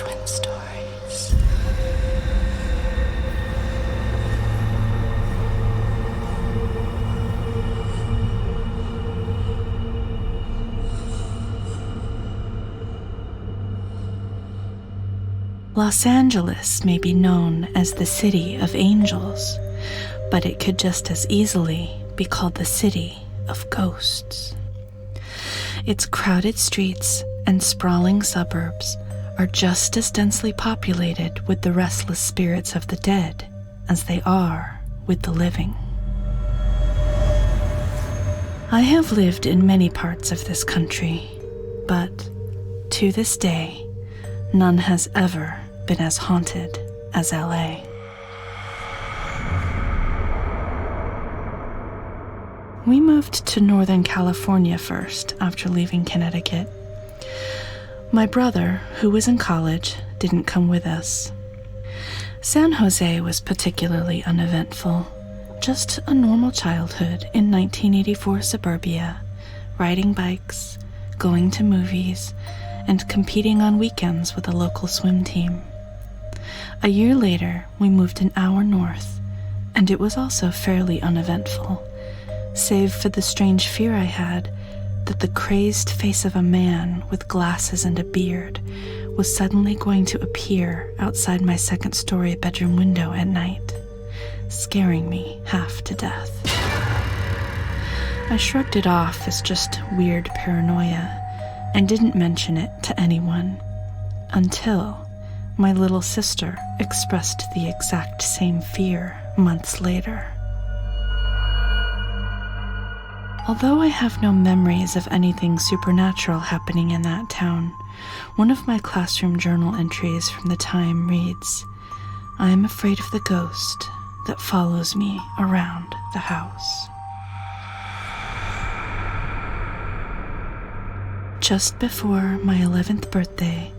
SomaTwin Stories. Los Angeles may be known as the city of angels, but it could just as easily be called the city of ghosts. Its crowded streets and sprawling suburbs are just as densely populated with the restless spirits of the dead as they are with the living. I have lived in many parts of this country, but to this day, none has ever been as haunted as LA. We moved to Northern California first after leaving Connecticut. My brother, who was in college, didn't come with us. San Jose was particularly uneventful. Just a normal childhood in 1984 suburbia, riding bikes, going to movies, and competing on weekends with a local swim team. A year later, we moved an hour north, and it was also fairly uneventful, save for the strange fear I had that the crazed face of a man with glasses and a beard was suddenly going to appear outside my second-story bedroom window at night, scaring me half to death. I shrugged it off as just weird paranoia and didn't mention it to anyone until my little sister expressed the exact same fear months later. Although I have no memories of anything supernatural happening in that town, one of my classroom journal entries from the time reads, "I am afraid of the ghost that follows me around the house." Just before my 11th birthday,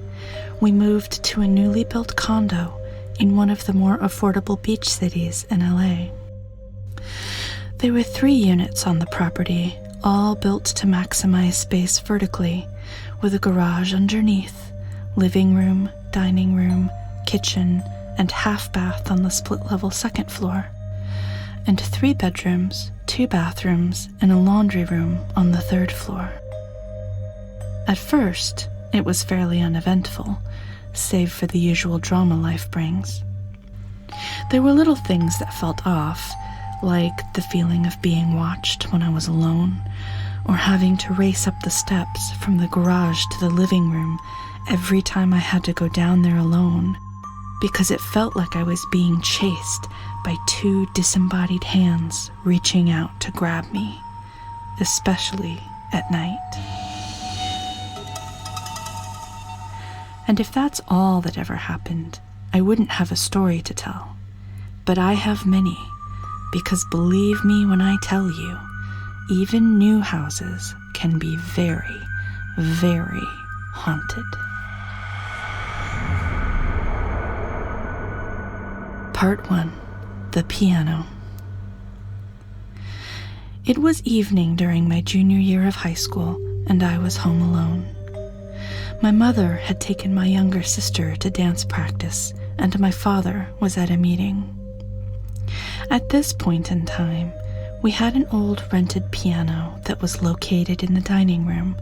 we moved to a newly built condo in one of the more affordable beach cities in LA. There were 3 units on the property, all built to maximize space vertically, with a garage underneath, living room, dining room, kitchen, and half bath on the split-level second floor, and 3 bedrooms, 2 bathrooms, and a laundry room on the 3rd floor. At first, it was fairly uneventful, save for the usual drama life brings. There were little things that felt off, like the feeling of being watched when I was alone, or having to race up the steps from the garage to the living room every time I had to go down there alone, because it felt like I was being chased by 2 disembodied hands reaching out to grab me, especially at night. And if that's all that ever happened, I wouldn't have a story to tell. But I have many, because believe me when I tell you, even new houses can be very, very haunted. Part 1. The Piano. It was evening during my junior year of high school, and I was home alone. My mother had taken my younger sister to dance practice, and my father was at a meeting. At this point in time, we had an old rented piano that was located in the dining room,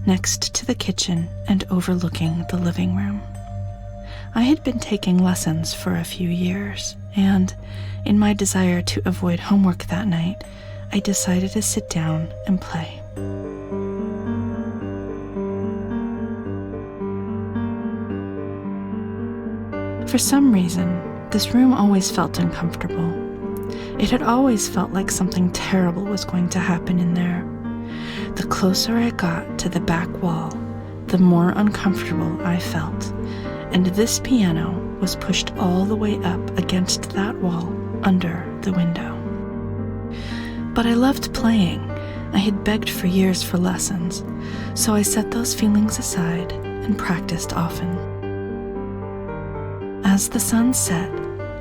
next to the kitchen and overlooking the living room. I had been taking lessons for a few years, and in my desire to avoid homework that night, I decided to sit down and play. For some reason, this room always felt uncomfortable. It had always felt like something terrible was going to happen in there. The closer I got to the back wall, the more uncomfortable I felt, and this piano was pushed all the way up against that wall under the window. But I loved playing. I had begged for years for lessons, so I set those feelings aside and practiced often. As the sun set,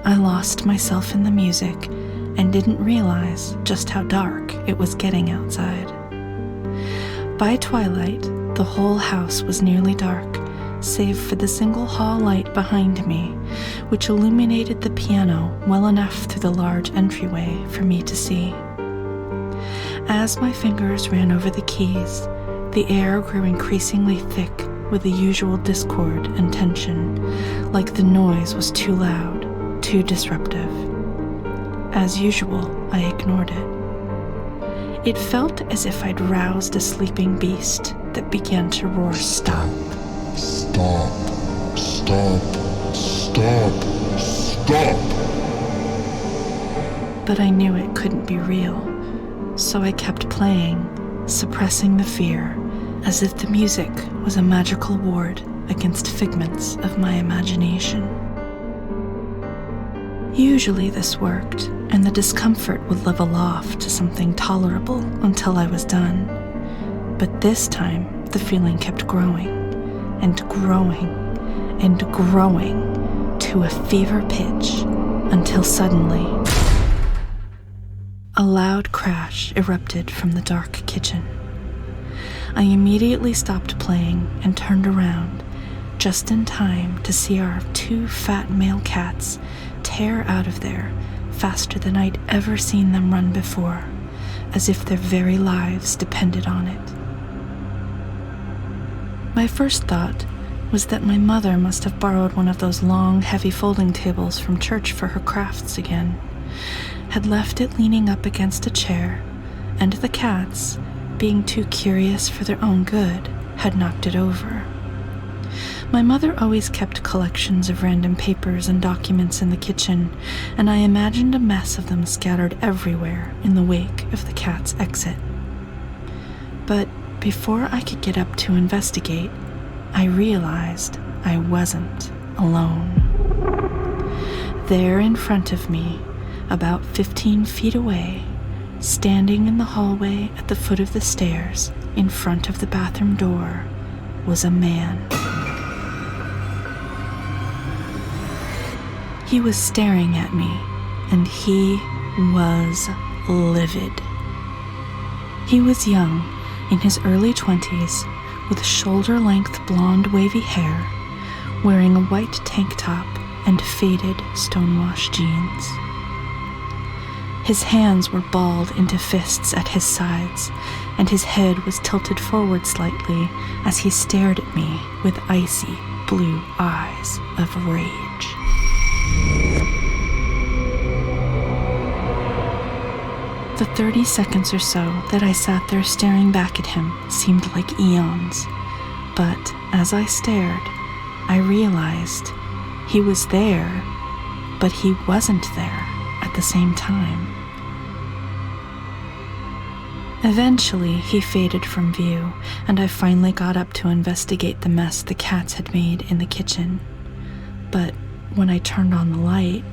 I lost myself in the music and didn't realize just how dark it was getting outside. By twilight, the whole house was nearly dark, save for the single hall light behind me, which illuminated the piano well enough through the large entryway for me to see. As my fingers ran over the keys, the air grew increasingly thick with the usual discord and tension, like the noise was too loud, too disruptive. As usual, I ignored it. It felt as if I'd roused a sleeping beast that began to roar, "Stop! Stop! Stop! Stop! Stop!" But I knew it couldn't be real, so I kept playing, suppressing the fear, as if the music was a magical ward against figments of my imagination. Usually this worked, and the discomfort would level off to something tolerable until I was done. But this time, the feeling kept growing, and growing, and growing to a fever pitch, until suddenly, a loud crash erupted from the dark kitchen. I immediately stopped playing and turned around, just in time to see our 2 fat male cats tear out of there faster than I'd ever seen them run before, as if their very lives depended on it. My first thought was that my mother must have borrowed one of those long, heavy folding tables from church for her crafts again, had left it leaning up against a chair, and the cats, being too curious for their own good, had knocked it over. My mother always kept collections of random papers and documents in the kitchen, and I imagined a mess of them scattered everywhere in the wake of the cat's exit. But before I could get up to investigate, I realized I wasn't alone. There in front of me, about 15 feet away, standing in the hallway at the foot of the stairs in front of the bathroom door, was a man. He was staring at me, and he was livid. He was young, in his early 20s, with shoulder-length blonde wavy hair, wearing a white tank top and faded stonewashed jeans. His hands were balled into fists at his sides, and his head was tilted forward slightly as he stared at me with icy blue eyes of rage. The 30 seconds or so that I sat there staring back at him seemed like eons, but as I stared, I realized he was there, but he wasn't there at the same time. Eventually, he faded from view, and I finally got up to investigate the mess the cats had made in the kitchen. But when I turned on the light,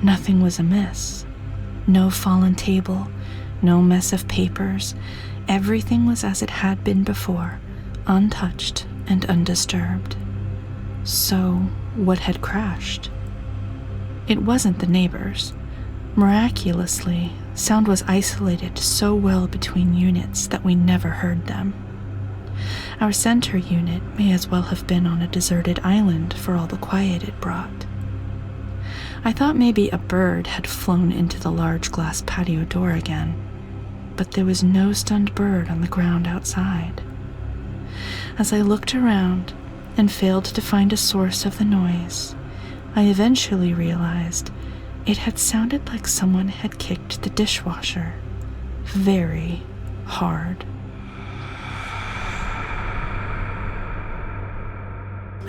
nothing was amiss. No fallen table, no mess of papers. Everything was as it had been before, untouched and undisturbed. So, what had crashed? It wasn't the neighbors. Miraculously, sound was isolated so well between units that we never heard them. Our center unit may as well have been on a deserted island for all the quiet it brought. I thought maybe a bird had flown into the large glass patio door again, but there was no stunned bird on the ground outside. As I looked around and failed to find a source of the noise, I eventually realized it had sounded like someone had kicked the dishwasher very hard.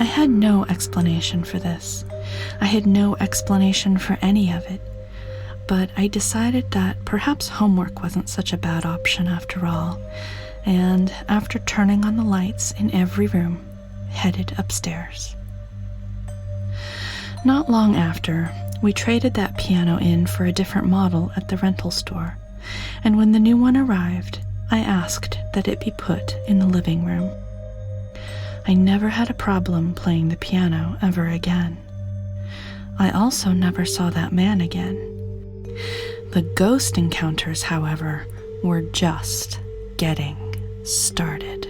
I had no explanation for this. I had no explanation for any of it, but I decided that perhaps homework wasn't such a bad option after all, and after turning on the lights in every room, headed upstairs. Not long after, we traded that piano in for a different model at the rental store, and when the new one arrived, I asked that it be put in the living room. I never had a problem playing the piano ever again. I also never saw that man again. The ghost encounters, however, were just getting started.